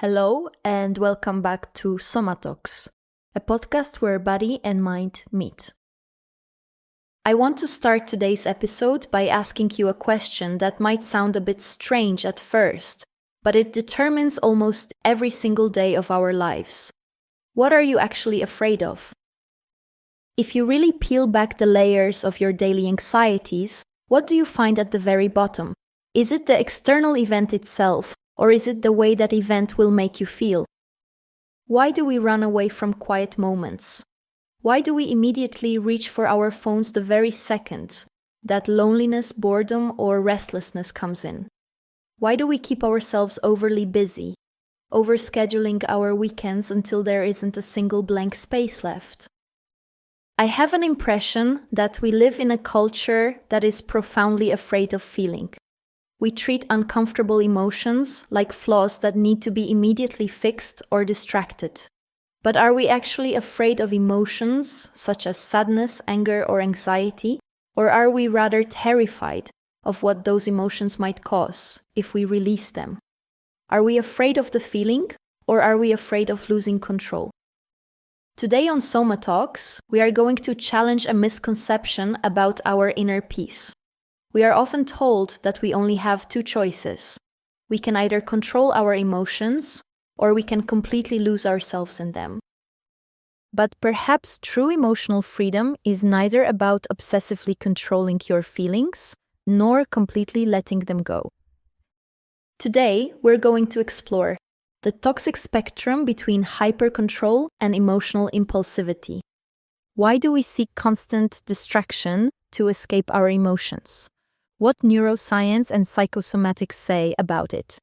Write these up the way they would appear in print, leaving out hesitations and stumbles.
Hello and welcome back to SOMAtalks, a podcast where body and mind meet. I want to start today's episode by asking you a question that might sound a bit strange at first, but it determines almost every single day of our lives. What are you actually afraid of? If you really peel back the layers of your daily anxieties, what do you find at the very bottom? Is it the external event itself? Or is it the way that event will make you feel? Why do we run away from quiet moments? Why do we immediately reach for our phones the very second that loneliness, boredom, or restlessness comes in? Why do we keep ourselves overly busy, overscheduling our weekends until there isn't a single blank space left? I have an impression that we live in a culture that is profoundly afraid of feeling. We treat uncomfortable emotions like flaws that need to be immediately fixed or distracted. But are we actually afraid of emotions such as sadness, anger, or anxiety? Or are we rather terrified of what those emotions might cause if we release them? Are we afraid of the feeling, or are we afraid of losing control? Today on SOMAtalks, we are going to challenge a misconception about our inner peace. We are often told that we only have two choices. We can either control our emotions, or we can completely lose ourselves in them. But perhaps true emotional freedom is neither about obsessively controlling your feelings, nor completely letting them go. Today, we're going to explore the toxic spectrum between hyper-control and emotional impulsivity. Why do we seek constant distraction to escape our emotions? What neuroscience and psychosomatics say about it.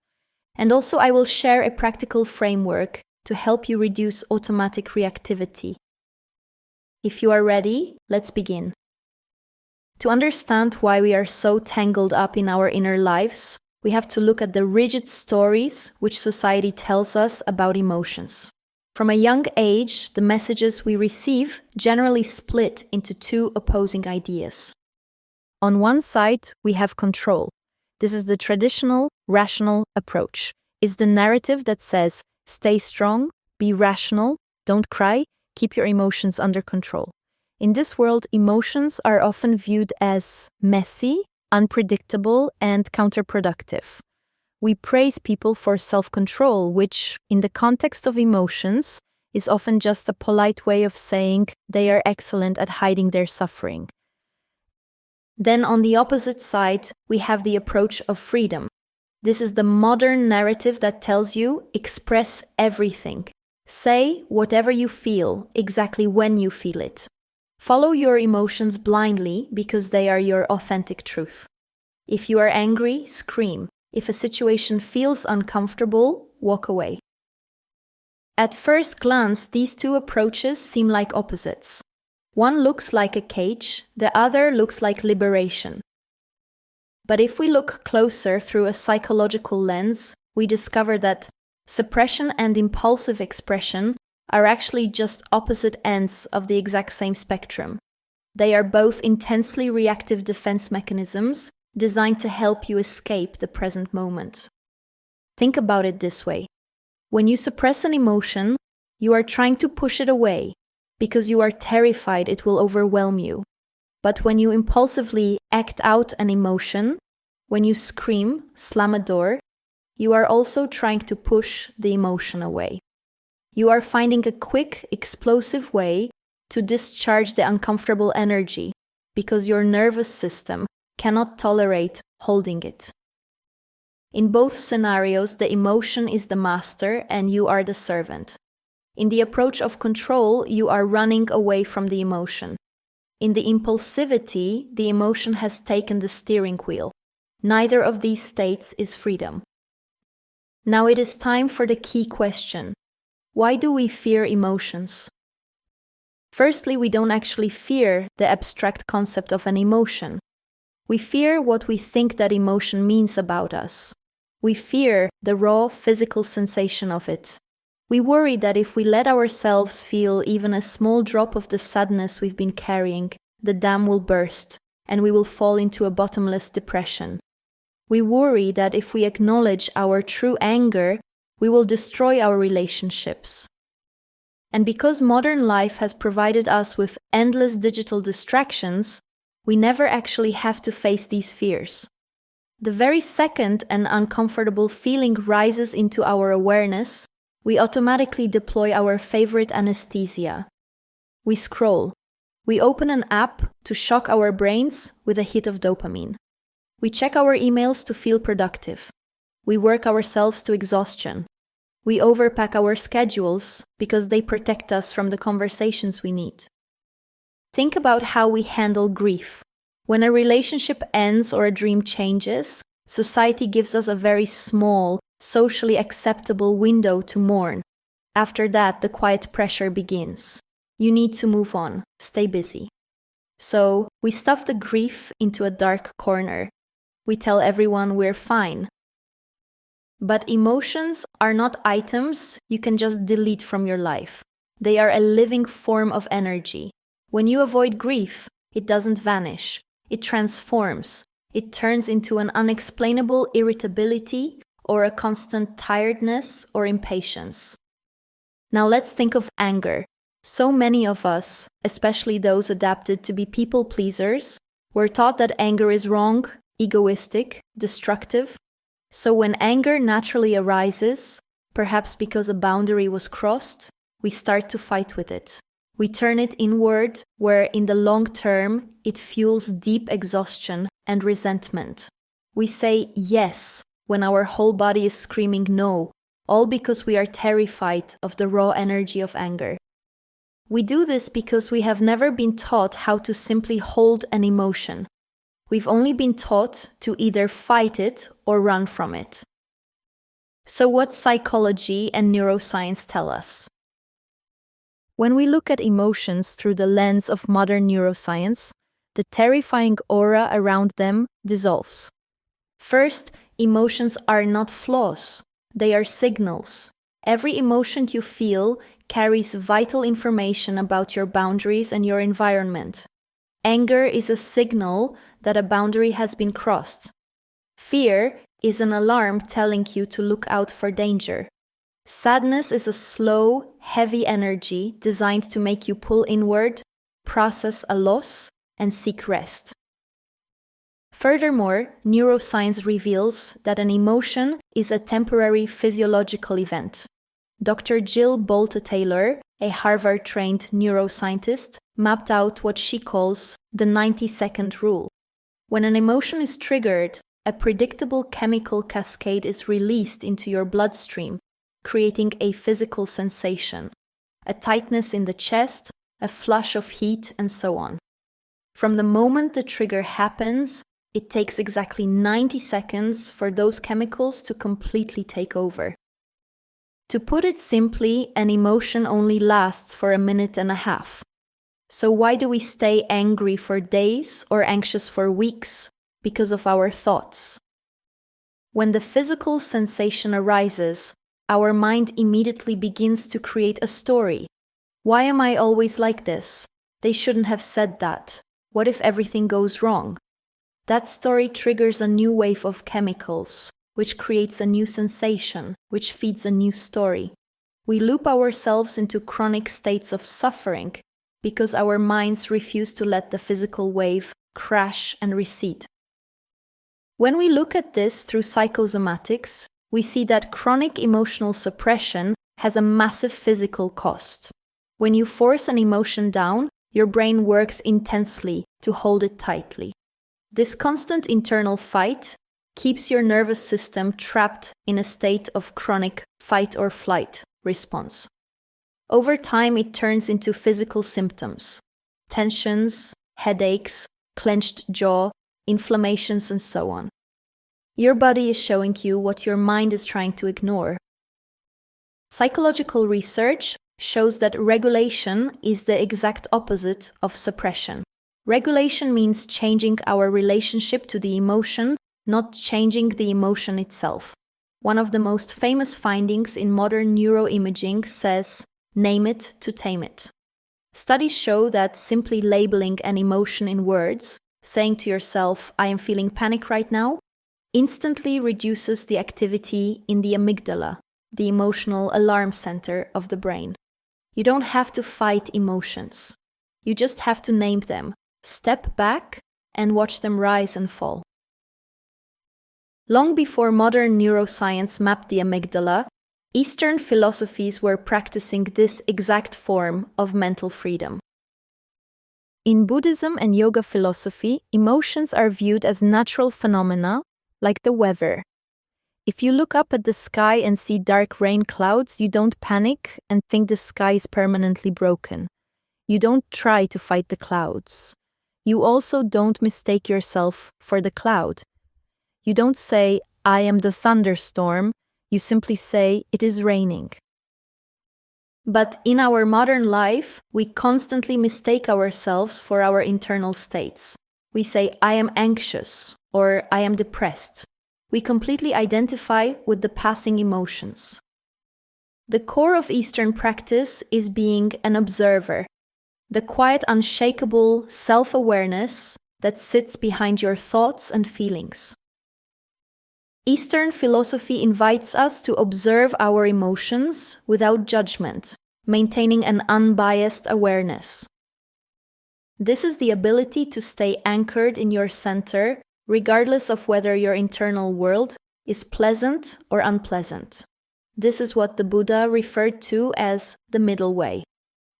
And also I will share a practical framework to help you reduce automatic reactivity. If you are ready, let's begin. To understand why we are so tangled up in our inner lives, we have to look at the rigid stories which society tells us about emotions. From a young age, the messages we receive generally split into two opposing ideas. On one side, we have control. This is the traditional, rational approach. It's the narrative that says, stay strong, be rational, don't cry, keep your emotions under control. In this world, emotions are often viewed as messy, unpredictable, and counterproductive. We praise people for self-control, which, in the context of emotions, is often just a polite way of saying they are excellent at hiding their suffering. Then on the opposite side, we have the approach of freedom. This is the modern narrative that tells you, express everything. Say whatever you feel, exactly when you feel it. Follow your emotions blindly because they are your authentic truth. If you are angry, scream. If a situation feels uncomfortable, walk away. At first glance, these two approaches seem like opposites. One looks like a cage, the other looks like liberation. But if we look closer through a psychological lens, we discover that suppression and impulsive expression are actually just opposite ends of the exact same spectrum. They are both intensely reactive defense mechanisms designed to help you escape the present moment. Think about it this way. When you suppress an emotion, you are trying to push it away, because you are terrified it will overwhelm you. But when you impulsively act out an emotion, when you scream, slam a door, you are also trying to push the emotion away. You are finding a quick, explosive way to discharge the uncomfortable energy because your nervous system cannot tolerate holding it. In both scenarios, the emotion is the master and you are the servant. In the approach of control, you are running away from the emotion. In the impulsivity, the emotion has taken the steering wheel. Neither of these states is freedom. Now it is time for the key question. Why do we fear emotions? Firstly, we don't actually fear the abstract concept of an emotion. We fear what we think that emotion means about us. We fear the raw physical sensation of it. We worry that if we let ourselves feel even a small drop of the sadness we've been carrying, the dam will burst, and we will fall into a bottomless depression. We worry that if we acknowledge our true anger, we will destroy our relationships. And because modern life has provided us with endless digital distractions, we never actually have to face these fears. The very second an uncomfortable feeling rises into our awareness, we automatically deploy our favorite anesthesia. We scroll. We open an app to shock our brains with a hit of dopamine. We check our emails to feel productive. We work ourselves to exhaustion. We overpack our schedules because they protect us from the conversations we need. Think about how we handle grief. When a relationship ends or a dream changes, society gives us a very small, socially acceptable window to mourn. After that, the quiet pressure begins. You need to move on, stay busy. So, we stuff the grief into a dark corner. We tell everyone we're fine. But emotions are not items you can just delete from your life. They are a living form of energy. When you avoid grief, it doesn't vanish. It transforms. It turns into an unexplainable irritability or a constant tiredness or impatience. Now let's think of anger. So many of us, especially those adapted to be people pleasers, were taught that anger is wrong, egoistic, destructive. So when anger naturally arises, perhaps because a boundary was crossed, we start to fight with it. We turn it inward, where in the long term, it fuels deep exhaustion and resentment. We say yes when our whole body is screaming no, all because we are terrified of the raw energy of anger. We do this because we have never been taught how to simply hold an emotion. We've only been taught to either fight it or run from it. So what psychology and neuroscience tell us? When we look at emotions through the lens of modern neuroscience, the terrifying aura around them dissolves. First, emotions are not flaws. They are signals. Every emotion you feel carries vital information about your boundaries and your environment. Anger is a signal that a boundary has been crossed. Fear is an alarm telling you to look out for danger. Sadness is a slow, heavy energy designed to make you pull inward, process a loss, and seek rest. Furthermore, neuroscience reveals that an emotion is a temporary physiological event. Dr. Jill Bolte-Taylor, a Harvard-trained neuroscientist, mapped out what she calls the 90-second rule. When an emotion is triggered, a predictable chemical cascade is released into your bloodstream, creating a physical sensation, a tightness in the chest, a flush of heat, and so on. From the moment the trigger happens, it takes exactly 90 seconds for those chemicals to completely take over. To put it simply, an emotion only lasts for a minute and a half. So why do we stay angry for days or anxious for weeks? Because of our thoughts. When the physical sensation arises, our mind immediately begins to create a story. Why am I always like this? They shouldn't have said that. What if everything goes wrong? That story triggers a new wave of chemicals, which creates a new sensation, which feeds a new story. We loop ourselves into chronic states of suffering because our minds refuse to let the physical wave crash and recede. When we look at this through psychosomatics, we see that chronic emotional suppression has a massive physical cost. When you force an emotion down, your brain works intensely to hold it tightly. This constant internal fight keeps your nervous system trapped in a state of chronic fight or flight response. Over time, it turns into physical symptoms: tensions, headaches, clenched jaw, inflammations, and so on. Your body is showing you what your mind is trying to ignore. Psychological research shows that regulation is the exact opposite of suppression. Regulation means changing our relationship to the emotion, not changing the emotion itself. One of the most famous findings in modern neuroimaging says, "Name it to tame it." Studies show that simply labeling an emotion in words, saying to yourself, "I am feeling panic right now," instantly reduces the activity in the amygdala, the emotional alarm center of the brain. You don't have to fight emotions. You just have to name them, step back, and watch them rise and fall. Long before modern neuroscience mapped the amygdala, Eastern philosophies were practicing this exact form of mental freedom. In Buddhism and yoga philosophy, emotions are viewed as natural phenomena, like the weather. If you look up at the sky and see dark rain clouds, you don't panic and think the sky is permanently broken. You don't try to fight the clouds. You also don't mistake yourself for the cloud. You don't say, "I am the thunderstorm." You simply say, "It is raining." But in our modern life, we constantly mistake ourselves for our internal states. We say, "I am anxious," or "I am depressed." We completely identify with the passing emotions. The core of Eastern practice is being an observer, the quiet, unshakable self-awareness that sits behind your thoughts and feelings. Eastern philosophy invites us to observe our emotions without judgment, maintaining an unbiased awareness. This is the ability to stay anchored in your center, regardless of whether your internal world is pleasant or unpleasant. This is what the Buddha referred to as the middle way.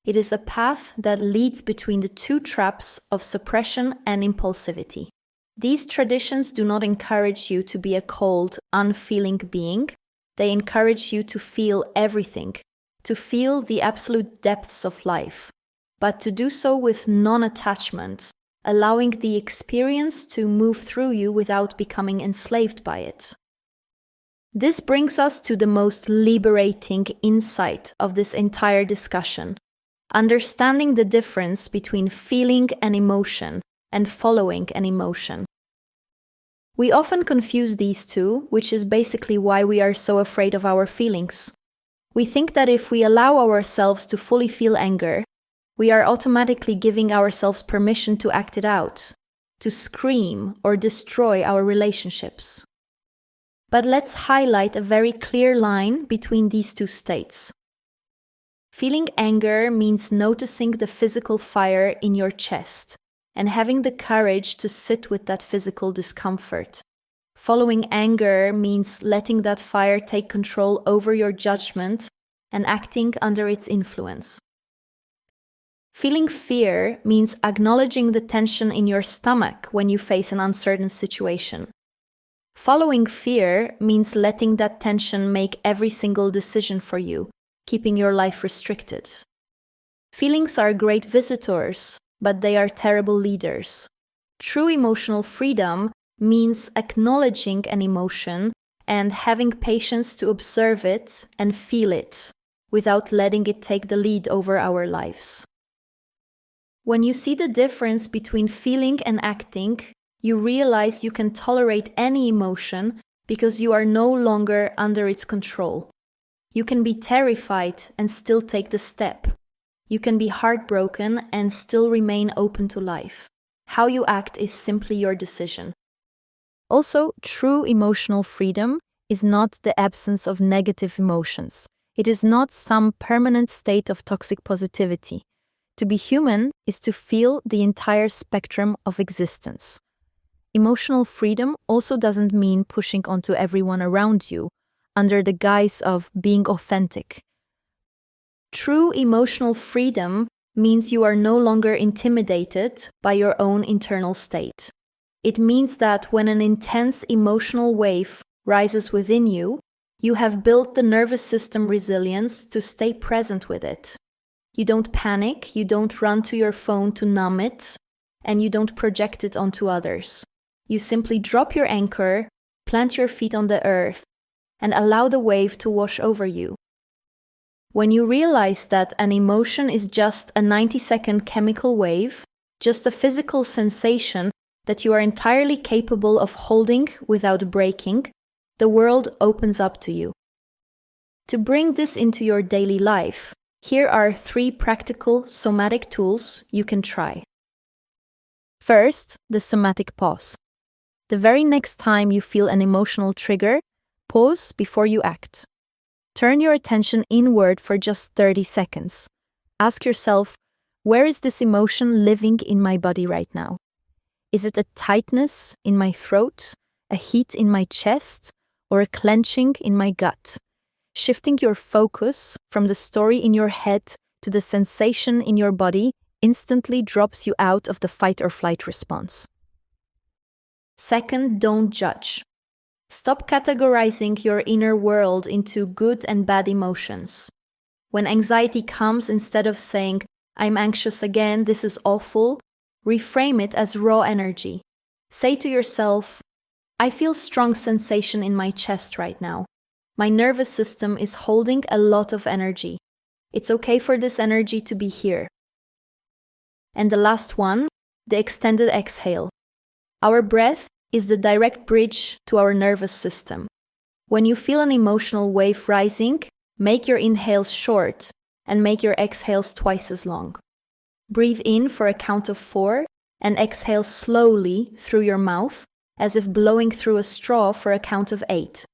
It is a path that leads between the two traps of suppression and impulsivity. These traditions do not encourage you to be a cold, unfeeling being. They encourage you to feel everything, to feel the absolute depths of life, but to do so with non-attachment, allowing the experience to move through you without becoming enslaved by it. This brings us to the most liberating insight of this entire discussion, understanding the difference between feeling an emotion and following an emotion. We often confuse these two, which is basically why we are so afraid of our feelings. We think that if we allow ourselves to fully feel anger, we are automatically giving ourselves permission to act it out, to scream or destroy our relationships. But let's highlight a very clear line between these two states. Feeling anger means noticing the physical fire in your chest and having the courage to sit with that physical discomfort. Following anger means letting that fire take control over your judgment and acting under its influence. Feeling fear means acknowledging the tension in your stomach when you face an uncertain situation. Following fear means letting that tension make every single decision for you, keeping your life restricted. Feelings are great visitors, but they are terrible leaders. True emotional freedom means acknowledging an emotion and having patience to observe it and feel it, without letting it take the lead over our lives. When you see the difference between feeling and acting, you realize you can tolerate any emotion because you are no longer under its control. You can be terrified and still take the step. You can be heartbroken and still remain open to life. How you act is simply your decision. Also, true emotional freedom is not the absence of negative emotions. It is not some permanent state of toxic positivity. To be human is to feel the entire spectrum of existence. Emotional freedom also doesn't mean pushing onto everyone around you under the guise of being authentic. True emotional freedom means you are no longer intimidated by your own internal state. It means that when an intense emotional wave rises within you, you have built the nervous system resilience to stay present with it. You don't panic, you don't run to your phone to numb it, and you don't project it onto others. You simply drop your anchor, plant your feet on the earth, and allow the wave to wash over you. When you realize that an emotion is just a 90-second chemical wave, just a physical sensation that you are entirely capable of holding without breaking, the world opens up to you. To bring this into your daily life, here are 3 practical somatic tools you can try. First, the somatic pause. The very next time you feel an emotional trigger, pause before you act. Turn your attention inward for just 30 seconds. Ask yourself, where is this emotion living in my body right now? Is it a tightness in my throat, a heat in my chest, or a clenching in my gut? Shifting your focus from the story in your head to the sensation in your body instantly drops you out of the fight or flight response. Second, don't judge. Stop categorizing your inner world into good and bad emotions. When anxiety comes, instead of saying, "I'm anxious again, this is awful," reframe it as raw energy. Say to yourself, "I feel strong sensation in my chest right now. My nervous system is holding a lot of energy. It's okay for this energy to be here." And the last one, the extended exhale. Our breath is the direct bridge to our nervous system. When you feel an emotional wave rising, make your inhales short and make your exhales twice as long. Breathe in for a count of 4 and exhale slowly through your mouth, as if blowing through a straw for a count of 8.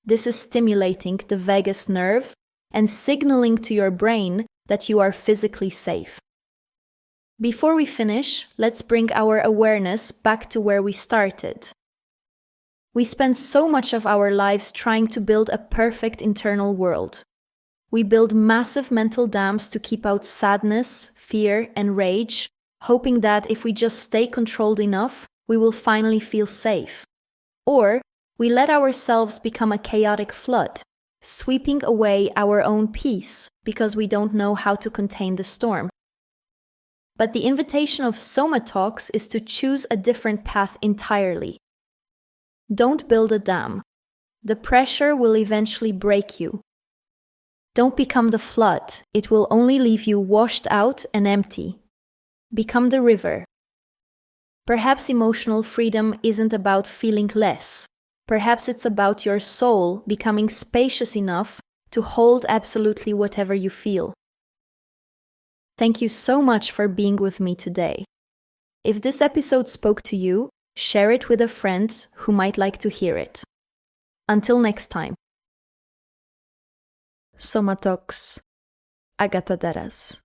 This is stimulating the vagus nerve and signaling to your brain that you are physically safe. Before we finish, let's bring our awareness back to where we started. We spend so much of our lives trying to build a perfect internal world. We build massive mental dams to keep out sadness, fear, and rage, hoping that if we just stay controlled enough, we will finally feel safe. Or we let ourselves become a chaotic flood, sweeping away our own peace because we don't know how to contain the storm. But the invitation of SOMAtalks is to choose a different path entirely. Don't build a dam. The pressure will eventually break you. Don't become the flood. It will only leave you washed out and empty. Become the river. Perhaps emotional freedom isn't about feeling less. Perhaps it's about your soul becoming spacious enough to hold absolutely whatever you feel. Thank you so much for being with me today. If this episode spoke to you, share it with a friend who might like to hear it. Until next time. SOMAtalks, Agata Daras.